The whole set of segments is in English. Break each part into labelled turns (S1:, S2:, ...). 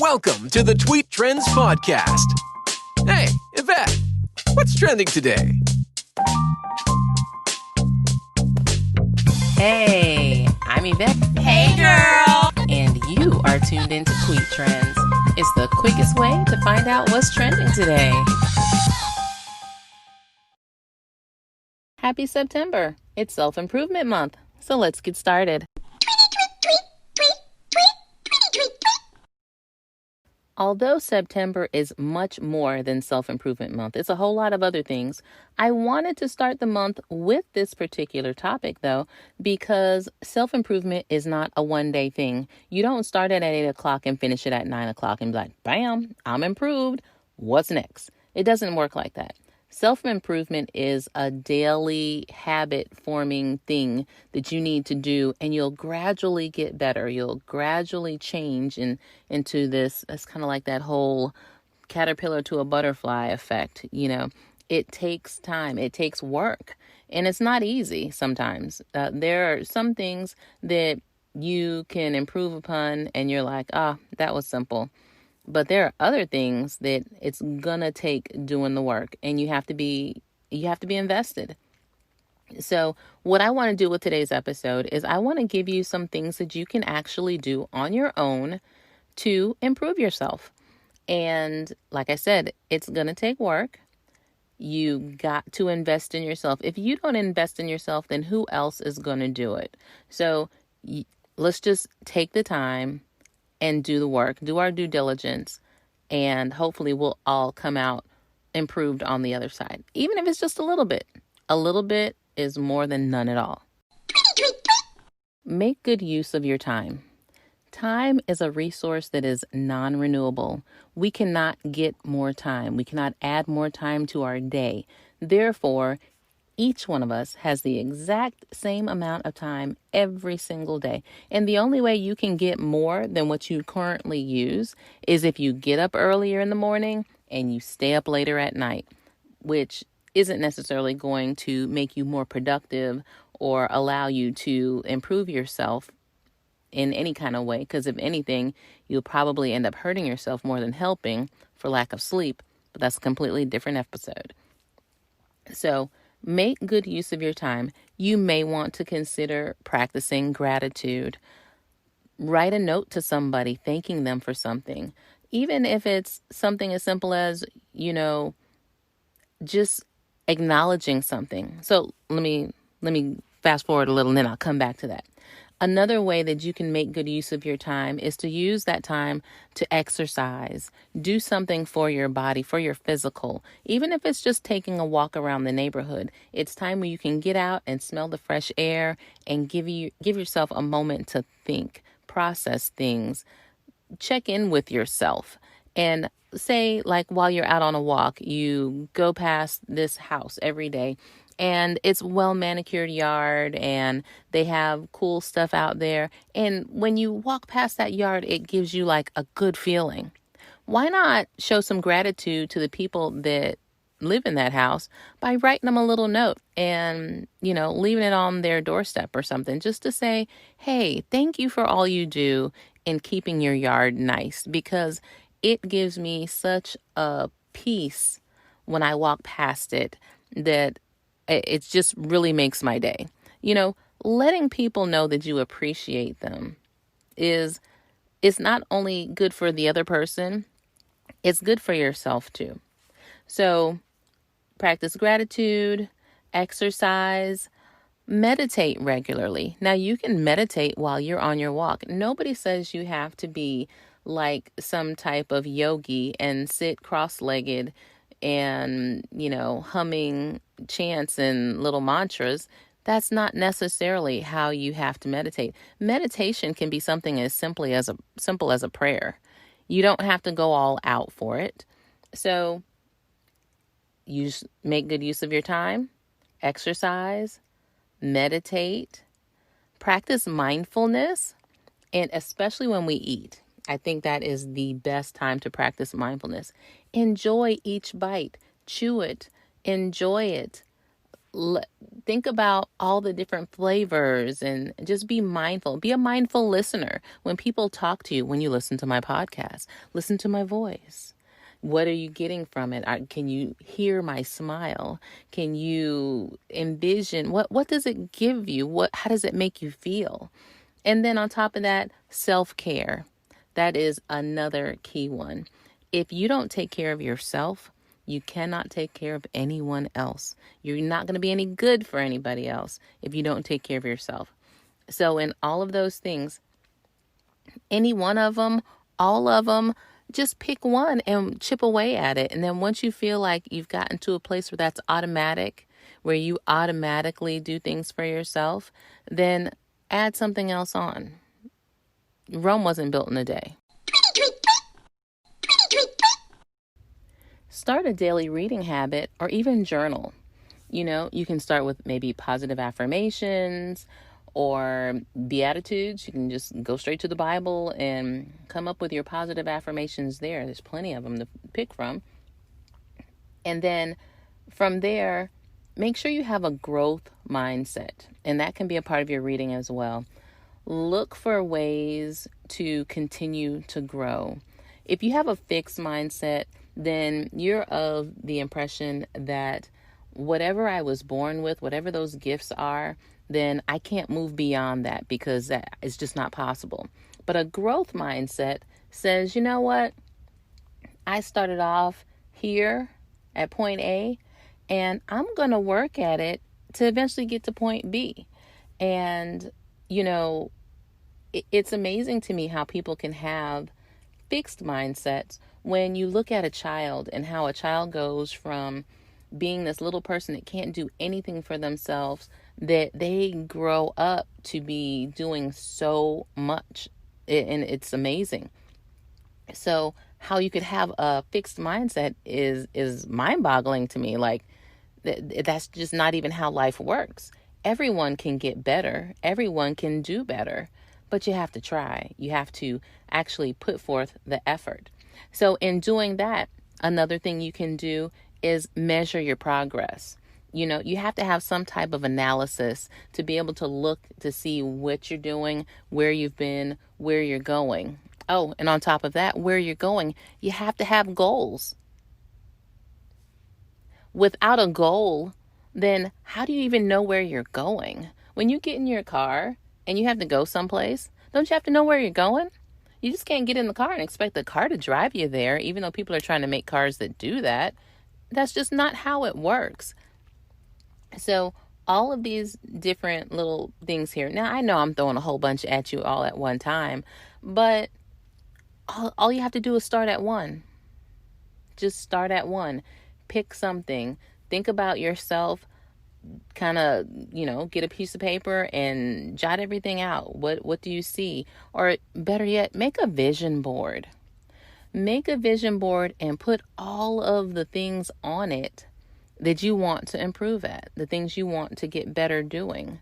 S1: Welcome to the Tweet Trends Podcast. Hey, Yvette, what's trending today?
S2: Hey, I'm Yvette.
S3: Hey, girl.
S2: And you are tuned into Tweet Trends. It's the quickest way to find out what's trending today. Happy September. It's Self-Improvement Month. So let's get started. Although September is much more than Self-Improvement Month, it's a whole lot of other things. I wanted to start the month with this particular topic, though, because self-improvement is not a one-day thing. You don't start it at 8 o'clock and finish it at 9 o'clock and be like, bam, I'm improved. What's next? It doesn't work like that. Self-improvement is a daily habit-forming thing that you need to do, and you'll gradually get better. You'll gradually change into this. It's kind of like that whole caterpillar to a butterfly effect. You know, it takes time. It takes work, and it's not easy sometimes. There are some things that you can improve upon, and you're like, that was simple. But there are other things that it's gonna take doing the work, and you have to be invested. So what I want to do with today's episode is I want to give you some things that you can actually do on your own to improve yourself. And like I said, it's gonna take work. You got to invest in yourself. If you don't invest in yourself, then who else is gonna do it? So let's just take the time and do the work, do our due diligence, and hopefully we'll all come out improved on the other side. Even if it's just a little bit. A little bit is more than none at all. Make good use of your time. Time is a resource that is non-renewable. We cannot get more time. We cannot add more time to our day. Therefore, each one of us has the exact same amount of time every single day. And the only way you can get more than what you currently use is if you get up earlier in the morning and you stay up later at night, which isn't necessarily going to make you more productive or allow you to improve yourself in any kind of way. Because if anything, you'll probably end up hurting yourself more than helping for lack of sleep. But that's a completely different episode. So make good use of your time. You may want to consider practicing gratitude. Write a note to somebody thanking them for something. Even if it's something as simple as, just acknowledging something. So let me fast forward a little and then I'll come back to that. Another way that you can make good use of your time is to use that time to exercise. Do something for your body, for your physical. Even if it's just taking a walk around the neighborhood, it's time where you can get out and smell the fresh air and give yourself a moment to think, process things, check in with yourself. And say, like, while you're out on a walk, you go past this house every day, and it's well manicured yard and they have cool stuff out there. And when you walk past that yard, it gives you like a good feeling. Why not show some gratitude to the people that live in that house by writing them a little note and, leaving it on their doorstep or something, just to say, hey, thank you for all you do in keeping your yard nice, because it gives me such a peace when I walk past it that it just really makes my day. Letting people know that you appreciate them is not only good for the other person, it's good for yourself too. So practice gratitude, exercise, meditate regularly. Now you can meditate while you're on your walk. Nobody says you have to be like some type of yogi and sit cross-legged and, humming chants and little mantras. That's not necessarily how you have to meditate. Meditation can be something as simple as a prayer. You don't have to go all out for it. So make good use of your time, exercise, meditate, practice mindfulness, and especially when we eat. I think that is the best time to practice mindfulness. Enjoy each bite. Chew it. Enjoy it. think about all the different flavors and just be mindful. Be a mindful listener. When people talk to you, when you listen to my podcast, listen to my voice. What are you getting from it? Can you hear my smile? Can you envision what does it give you? How does it make you feel? And then on top of that, self-care. That is another key one. If you don't take care of yourself, you cannot take care of anyone else. You're not going to be any good for anybody else if you don't take care of yourself. So in all of those things, any one of them, all of them, just pick one and chip away at it. And then once you feel like you've gotten to a place where that's automatic, where you automatically do things for yourself, then add something else on. Rome wasn't built in a day. Start a daily reading habit or even journal. You can start with maybe positive affirmations or Beatitudes. You can just go straight to the Bible and come up with your positive affirmations there. There's plenty of them to pick from. And then from there, make sure you have a growth mindset. And that can be a part of your reading as well. Look for ways to continue to grow. If you have a fixed mindset, then you're of the impression that whatever I was born with, whatever those gifts are, then I can't move beyond that because that is just not possible. But a growth mindset says, you know what? I started off here at point A, and I'm going to work at it to eventually get to point B. And, it's amazing to me how people can have fixed mindsets when you look at a child and how a child goes from being this little person that can't do anything for themselves, that they grow up to be doing so much. And it's amazing. So how you could have a fixed mindset is mind-boggling to me. Like that's just not even how life works. Everyone can get better. Everyone can do better. But you have to try. You have to actually put forth the effort. So in doing that, another thing you can do is measure your progress. You have to have some type of analysis to be able to look to see what you're doing, where you've been, where you're going. Oh, and on top of that, where you're going, you have to have goals. Without a goal, then how do you even know where you're going? When you get in your car and you have to go someplace, don't you have to know where you're going? You just can't get in the car and expect the car to drive you there, even though people are trying to make cars that do that. That's just not how it works. So all of these different little things here. Now, I know I'm throwing a whole bunch at you all at one time, but all you have to do is start at one. Just start at one. Pick something. Think about yourself. Kind of, get a piece of paper and jot everything out. What do you see? Or better yet, make a vision board. Make a vision board and put all of the things on it that you want to improve at, the things you want to get better doing,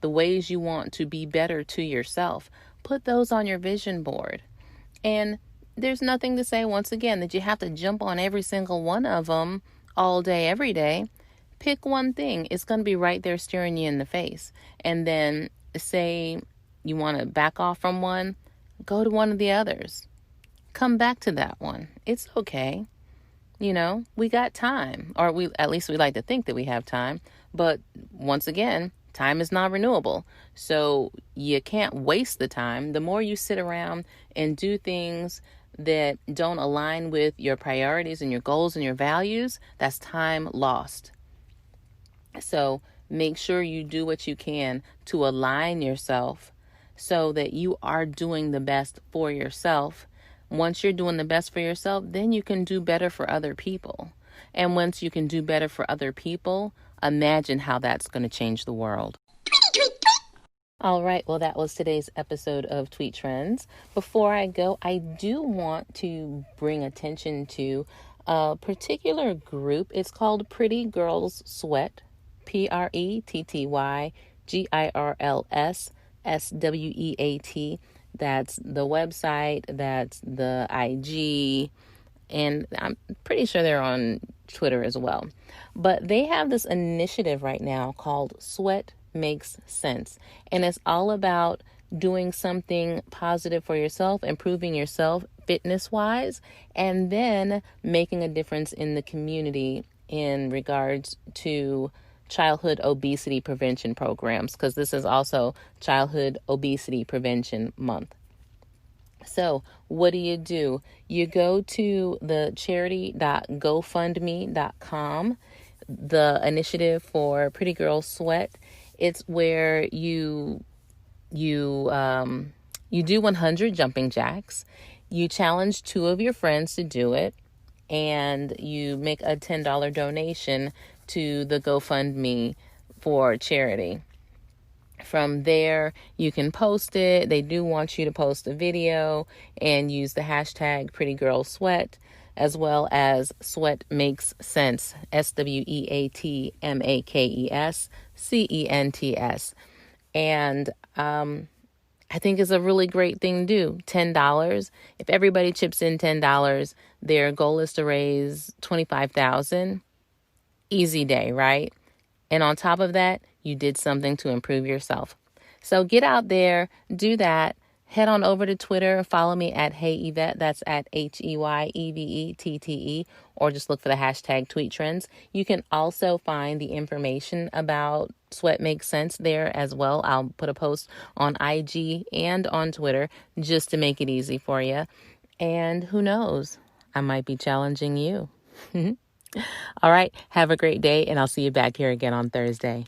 S2: the ways you want to be better to yourself. Put those on your vision board. And there's nothing to say, once again, that you have to jump on every single one of them all day, every day. Pick one thing. It's going to be right there staring you in the face. And then say you want to back off from one, go to one of the others. Come back to that one. It's okay. We got time, or at least we like to think that we have time. But once again, time is not renewable. So you can't waste the time. The more you sit around and do things that don't align with your priorities and your goals and your values, that's time lost. So make sure you do what you can to align yourself so that you are doing the best for yourself. Once you're doing the best for yourself, then you can do better for other people. And once you can do better for other people, imagine how that's going to change the world. All right, well, that was today's episode of Tweet Trends. Before I go, I do want to bring attention to a particular group. It's called Pretty Girls Sweat. PrettyGirlsSweat. That's the website, that's the IG, and I'm pretty sure they're on Twitter as well. But they have this initiative right now called Sweat Makes Sense. And it's all about doing something positive for yourself, improving yourself fitness-wise, and then making a difference in the community in regards to childhood obesity prevention programs, because this is also Childhood Obesity Prevention Month. So what do? You go to the charity.gofundme.com, the initiative for Pretty Girl Sweat. It's where you do 100 jumping jacks. You challenge 2 of your friends to do it, and you make a $10 donation to the GoFundMe for charity. From there, you can post it. They do want you to post a video and use the hashtag Pretty Girl Sweat, as well as Sweat Makes Sense, SWEATMAKESCENTS. And I think it's a really great thing to do. $10. If everybody chips in $10, their goal is to raise $25,000. Easy day, right? And on top of that, you did something to improve yourself. So get out there, do that. Head on over to Twitter. Follow me at Hey Yvette. That's at HEYEVETTE, or just look for the hashtag Tweet Trends. You can also find the information about Sweat Makes Sense there as well. I'll put a post on IG and on Twitter just to make it easy for you. And who knows, I might be challenging you. All right. Have a great day, and I'll see you back here again on Thursday.